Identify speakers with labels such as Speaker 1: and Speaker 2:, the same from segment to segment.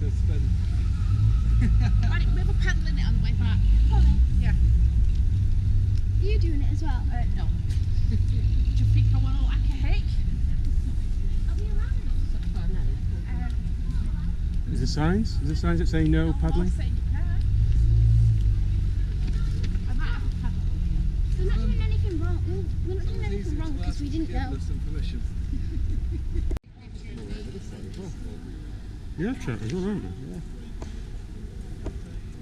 Speaker 1: to spend.
Speaker 2: Right, we were paddling it on the way back.
Speaker 3: Polly,
Speaker 2: Yeah.
Speaker 3: are you doing it as well?
Speaker 2: No. Do you think I want to like a hick?
Speaker 3: Are we around?
Speaker 4: Is there signs? Is there signs that say no paddling?
Speaker 2: I'm saying you can. I might have a paddle.
Speaker 3: We're not doing anything wrong. We're not doing anything wrong because we didn't know.
Speaker 1: Give us some permission.
Speaker 4: Yeah, trout as well, aren't they?
Speaker 1: Yeah.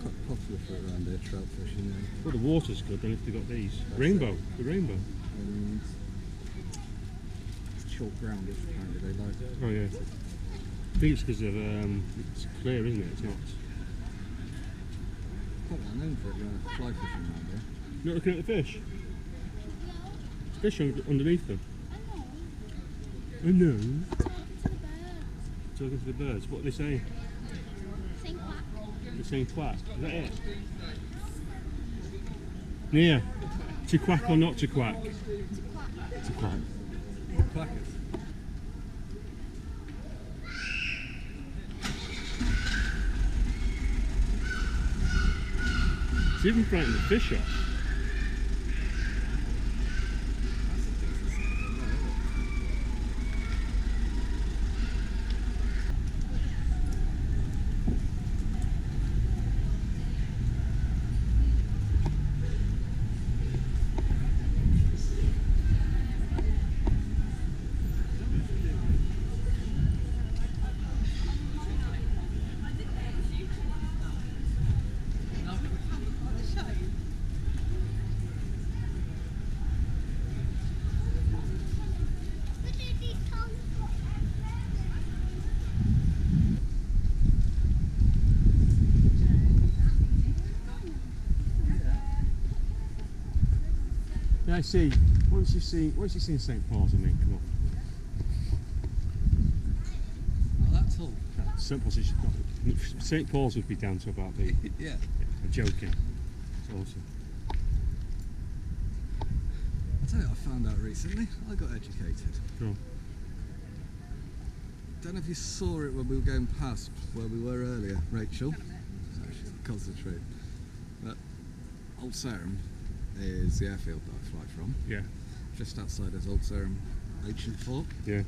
Speaker 1: Quite popular for around here, trout fishing. Yeah.
Speaker 4: Well, the water's good, then if they've got these. Rainbow, the rainbow.
Speaker 1: And short grounded, apparently they like it.
Speaker 4: Oh yeah. I think it's because of, it's clear, isn't it? It's not.
Speaker 1: Quite well known for it, fly fishing around here.
Speaker 4: You're not looking at the fish? Fish underneath them. I know. Talking to the birds. What are they saying?
Speaker 3: Saying quack.
Speaker 4: They're saying quack. Is that it? Nia, to quack or not to quack? To quack.
Speaker 1: Quackers.
Speaker 4: It's even frightening the fish off. Yeah, I see. Once you've seen St. Paul's, I mean, come on.
Speaker 1: Oh, that's all.
Speaker 4: St. Paul's would be down to about the.
Speaker 1: Yeah.
Speaker 4: I'm joking. It's awesome.
Speaker 1: I'll tell you what I found out recently. I got educated.
Speaker 4: Go on.
Speaker 1: Don't know if you saw it when we were going past where we were earlier, Rachel. So she's concentrate. But Old Sarum is the airfield that I fly from.
Speaker 4: Yeah.
Speaker 1: Just outside is Old Sarum Ancient Fort.
Speaker 4: Yeah.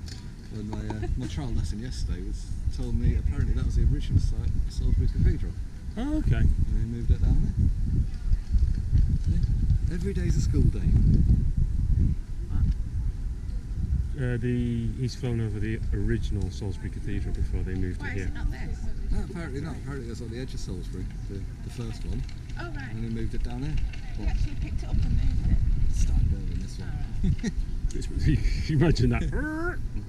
Speaker 1: And my trial lesson yesterday told me apparently that was the original site of Salisbury Cathedral.
Speaker 4: Oh, okay.
Speaker 1: And they moved it down there. Yeah. Every day's a school day.
Speaker 4: He's flown over the original Salisbury Cathedral before they moved
Speaker 2: Why
Speaker 4: it
Speaker 2: is
Speaker 4: here.
Speaker 2: it not this?
Speaker 1: No, apparently not. Apparently it was on the edge of Salisbury, the first one.
Speaker 2: Oh right.
Speaker 1: And they moved it down here.
Speaker 2: We actually picked it up and moved it.
Speaker 1: Started building this one.
Speaker 4: Imagine that.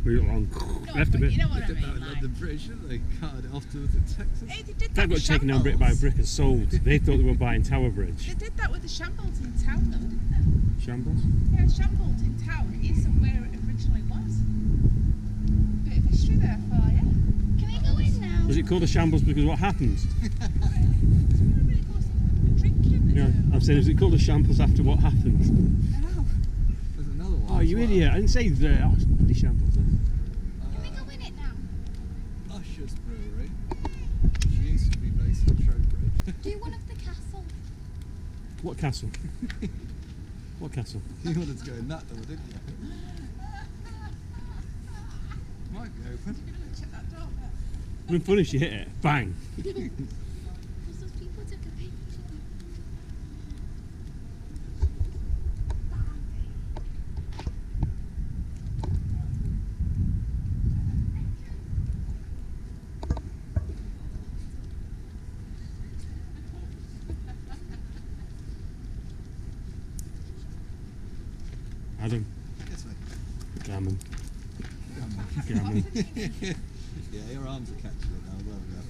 Speaker 4: We got on. Left a
Speaker 2: but
Speaker 4: bit.
Speaker 2: you know what
Speaker 1: They
Speaker 2: I
Speaker 1: did that
Speaker 2: mean?
Speaker 1: in
Speaker 2: Like,
Speaker 1: London Bridge, didn't they? Carted it off to Texas.
Speaker 2: hey, they did that
Speaker 4: That got
Speaker 2: with
Speaker 4: taken down brick by
Speaker 2: Shambles.
Speaker 4: brick and sold. They thought they were buying Tower Bridge.
Speaker 2: They did that with the Shambles in town though, didn't they?
Speaker 4: Shambles?
Speaker 2: Yeah, Shambles in town isn't where it originally was. Bit of history there for you.
Speaker 3: Can we go in now?
Speaker 4: Was it called a shambles because what happened?
Speaker 2: It's really close to drinking.
Speaker 4: Yeah, I'm saying, was it called a shambles after what happened?
Speaker 2: Oh.
Speaker 1: There's another one.
Speaker 4: Oh,
Speaker 1: as
Speaker 4: you
Speaker 1: well.
Speaker 4: idiot! I didn't say there. Oh, it's bloody shambles.
Speaker 3: Can we go in it now?
Speaker 1: Usher's Brewery. She used to be based in Trowbridge.
Speaker 3: Do one of the castle.
Speaker 4: What castle? What castle?
Speaker 1: You wanted to go in that door, didn't you? Might be open.
Speaker 2: Check that door there.
Speaker 4: When funny she hit it, bang.
Speaker 3: Because those people took a picture.
Speaker 4: Adam,
Speaker 1: Yes, mate.
Speaker 4: gammon, gammon.
Speaker 1: Yeah, your arms are catching it now. Well done.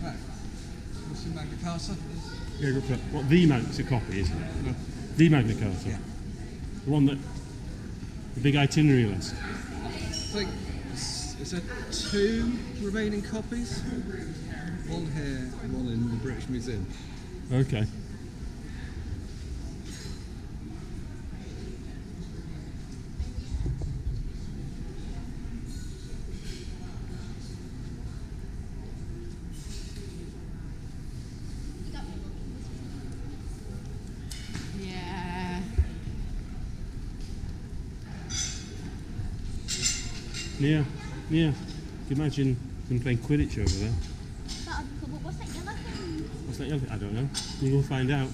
Speaker 1: Right. What's your Magna Carta?
Speaker 4: Yeah, go for it. What, the Magna? It's a copy, isn't it?
Speaker 1: No.
Speaker 4: The Magna Carta.
Speaker 1: Yeah.
Speaker 4: The one that, the big itinerary list.
Speaker 1: I think is there 2 remaining copies? One here and one in the British Museum.
Speaker 4: Okay. Yeah, yeah. Can you imagine them playing Quidditch over there?
Speaker 3: That would be cool. But what's that yellow thing?
Speaker 4: What's that yellow? I don't know. We'll find out.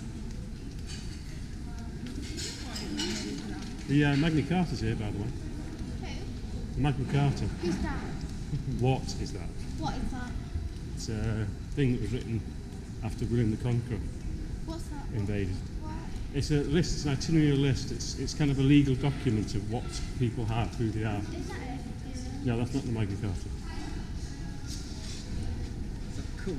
Speaker 4: The Magna Carta's here, by the way.
Speaker 3: Who?
Speaker 4: Magna Carta.
Speaker 3: Who's that?
Speaker 4: What is that?
Speaker 3: What is that?
Speaker 4: It's a thing that was written after William the Conqueror
Speaker 3: What's that?
Speaker 4: invaded.
Speaker 3: What?
Speaker 4: It's a list, it's an itinerary list. It's kind of a legal document of what people have, who they are.
Speaker 3: Is that it?
Speaker 4: No, that's not the Magna Carta.
Speaker 1: Is that cool?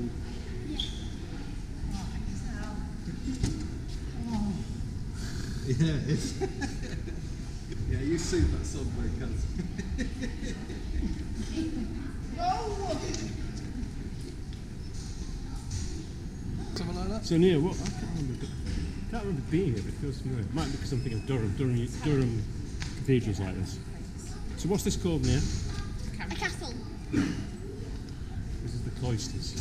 Speaker 1: Yeah, it is. Yeah, you suit that song very Something like that?
Speaker 4: So Neil, what? I can't remember being here, but it feels familiar. It might be because I'm thinking of Durham cathedrals like this. So what's this called, Neil?
Speaker 3: A castle.
Speaker 4: This is the cloisters.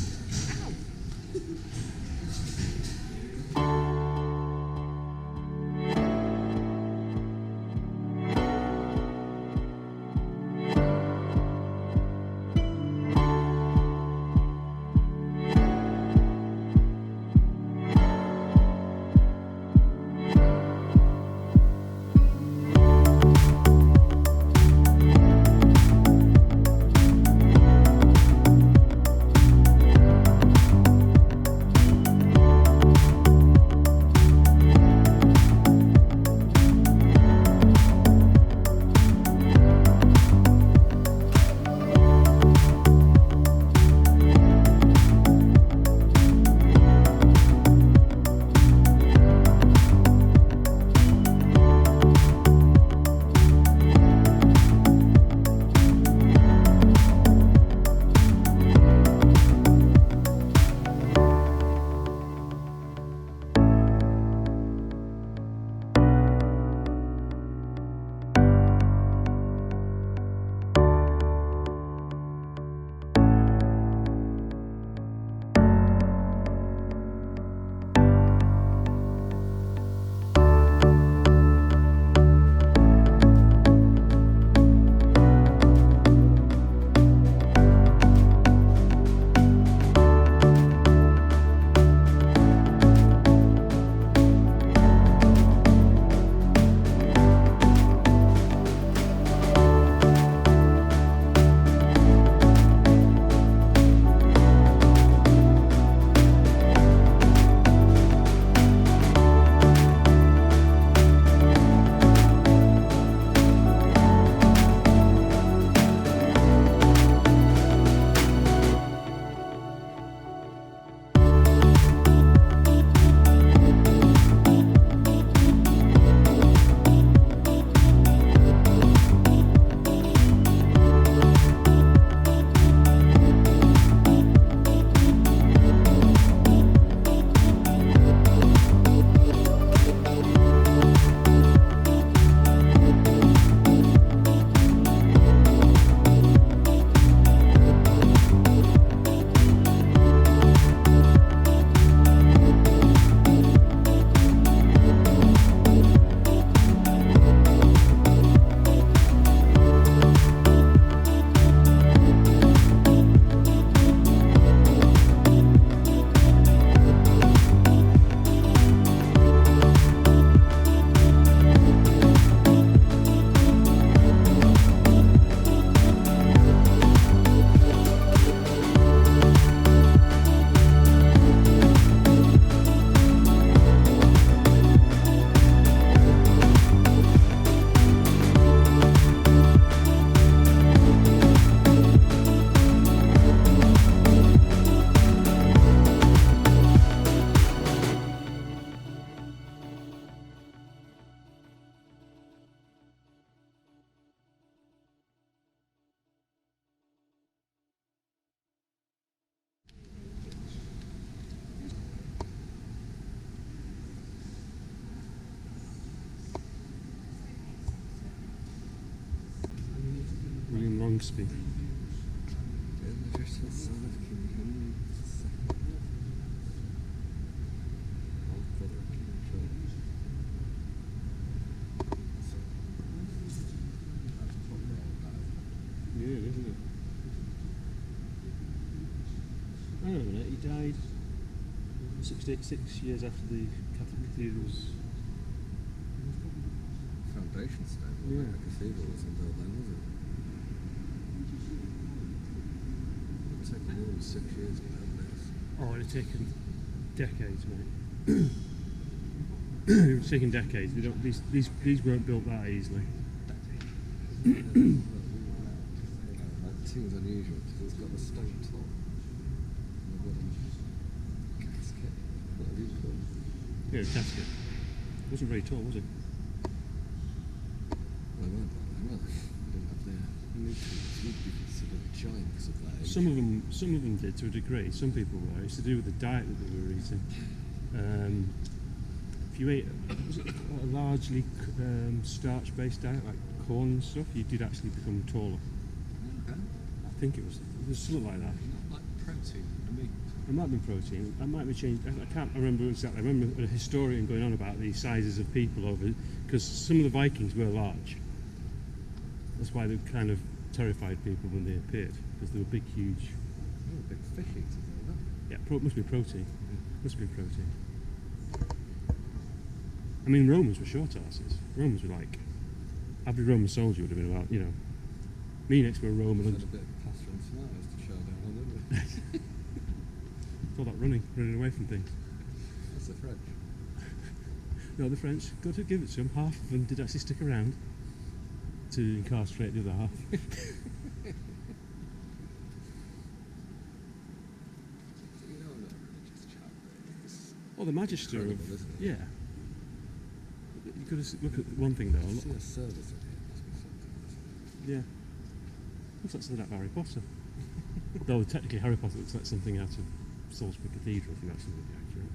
Speaker 4: Longsby.
Speaker 1: Yeah.
Speaker 4: 6 years after the cathedral's.
Speaker 1: Foundation stone.
Speaker 4: Yeah.
Speaker 1: The cathedral wasn't built then, was it? It took more than 6 years to build this.
Speaker 4: Oh, it'd taken decades, mate. It's taken decades. They don't, these weren't built that easily.
Speaker 1: That seems unusual because it's got a stone top. And a wooden casket. What do you call it?
Speaker 4: Yeah, a casket. It wasn't very tall, was it?
Speaker 1: Well, they weren't that then, were they? They didn't have their nutrients. Would be considered giants of that age.
Speaker 4: Some of them did to a degree. Some people were. It's to do with the diet that they were eating. If you ate was it a largely starch-based diet like corn and stuff, you did actually become taller.
Speaker 1: Okay.
Speaker 4: I think it was something like that.
Speaker 1: Not like protein and meat.
Speaker 4: It might have been protein. It might be changed. I can't remember exactly. I remember a historian going on about the sizes of people over, because some of the Vikings were large. That's why they kind of terrified people when they appeared, because they were big, huge.
Speaker 1: Oh, big fish eaters, though,
Speaker 4: Yeah, must be protein. Must be protein. I mean, Romans were short asses. Romans were like, average Roman soldier would have been about, me next to a Roman.
Speaker 1: Had a bit of pasta and tomatoes to chow down on, didn't we?
Speaker 4: All that running away from things.
Speaker 1: That's the French.
Speaker 4: No, the French, got to give it to them. Half of them did actually stick around to incarcerate the other half. Oh, the Magister of...
Speaker 1: Incredible, isn't it?
Speaker 4: Yeah. You could look at one thing though.
Speaker 1: See a service in here. Must be something,
Speaker 4: Yeah. Looks like something out of Harry Potter. Though technically Harry Potter looks like something out of Salisbury Cathedral, if you actually look accurate.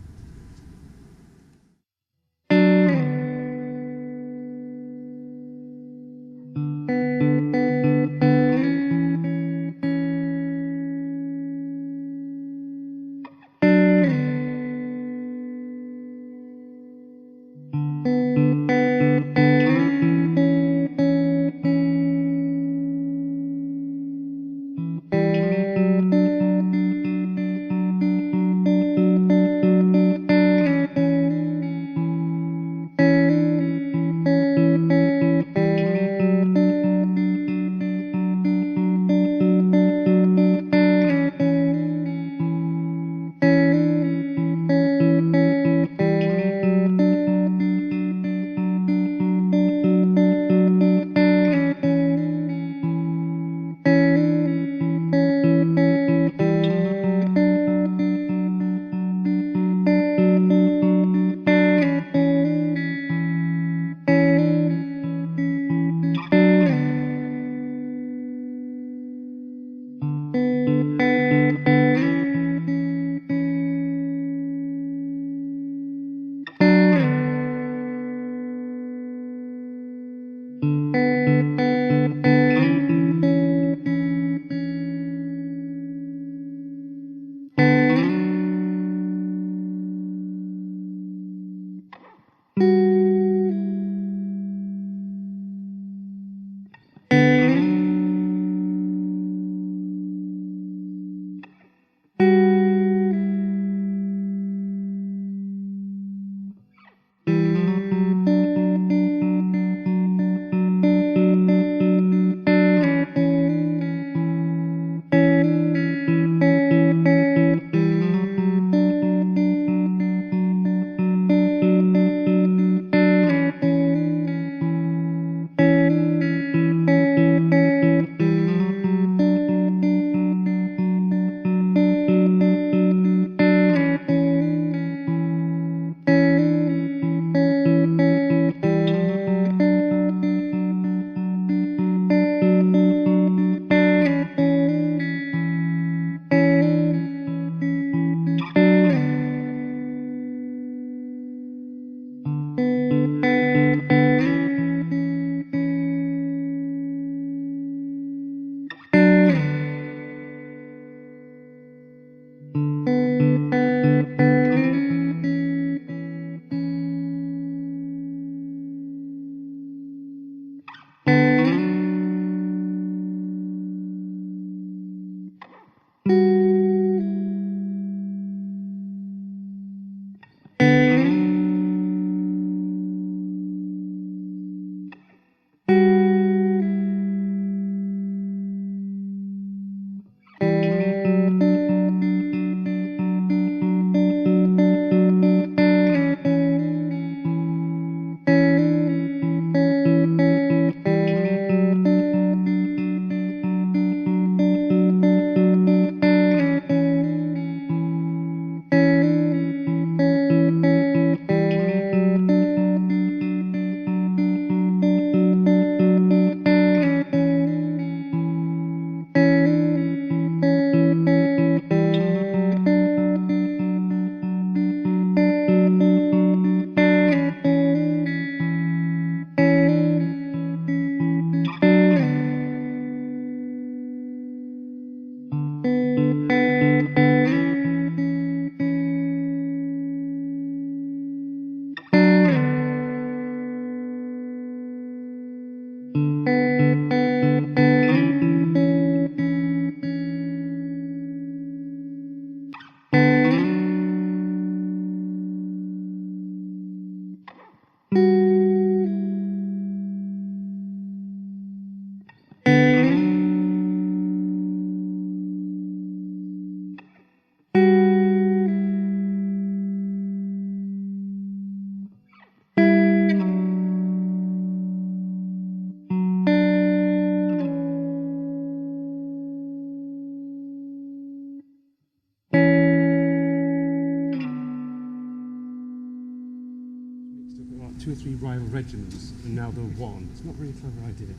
Speaker 4: 2 or 3 rival regiments, and now they're one. It's not really a clever idea.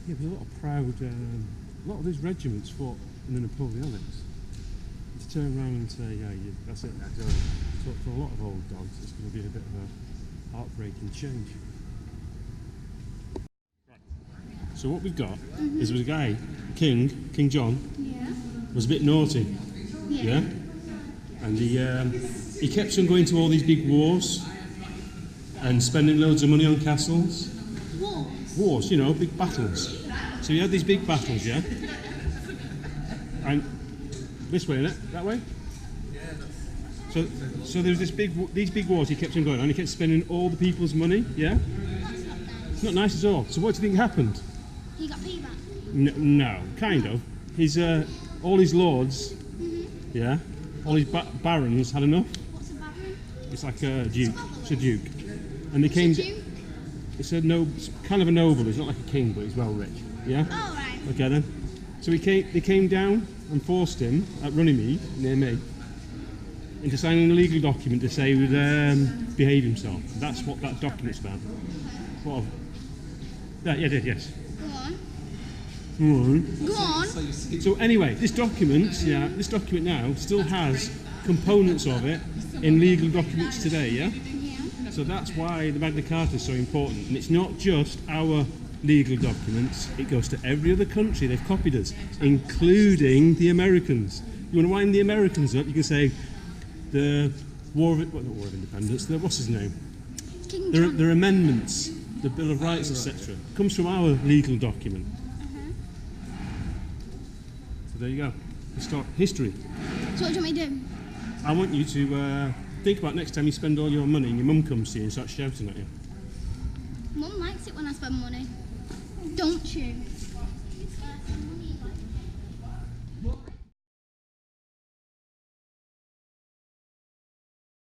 Speaker 4: Yeah, there's a lot of proud. A lot of these regiments fought in the Napoleonics. To turn around and say, yeah, that's it, that's over. So for a lot of old dogs, it's going to be a bit of a heartbreaking change. So what we've got is there was a guy, King John, was a bit naughty, yeah, and he kept on going to all these big wars and spending loads of money on castles. Wars, you know, big battles. So he had these big battles, yeah, and this way, innit? That way. So there was these big wars he kept on going on. He kept spending all the people's money, yeah. It's not nice at all. So what do you think happened?
Speaker 3: He got payback.
Speaker 4: No, kind of. His all his lords, yeah, all his barons had enough.
Speaker 3: What's a baron?
Speaker 4: It's like a duke. It's a duke, and they came. It's kind of a noble. He's not like a king, but he's well rich. Yeah.
Speaker 3: Oh right.
Speaker 4: Okay then. So they came down and forced him at Runnymede, near me, into signing a legal document to say he would behave himself. That's what that document's about. What? Yeah, it did. Yes.
Speaker 3: Go on. Go on.
Speaker 4: So anyway, this document now still has components of it in legal documents today, yeah?
Speaker 3: Yeah.
Speaker 4: So that's why the Magna Carta is so important. And it's not just our legal documents, it goes to every other country. They've copied us, including the Americans. You want to wind the Americans up, you can say the War of Independence, what's his name? Their amendments, the Bill of Rights, etc. comes from our legal document. So there you go. History.
Speaker 3: So what do you want me to do?
Speaker 4: I want you to think about next time you spend all your money and your mum comes to you and starts shouting at you.
Speaker 3: Mum likes it when I spend money. Don't you?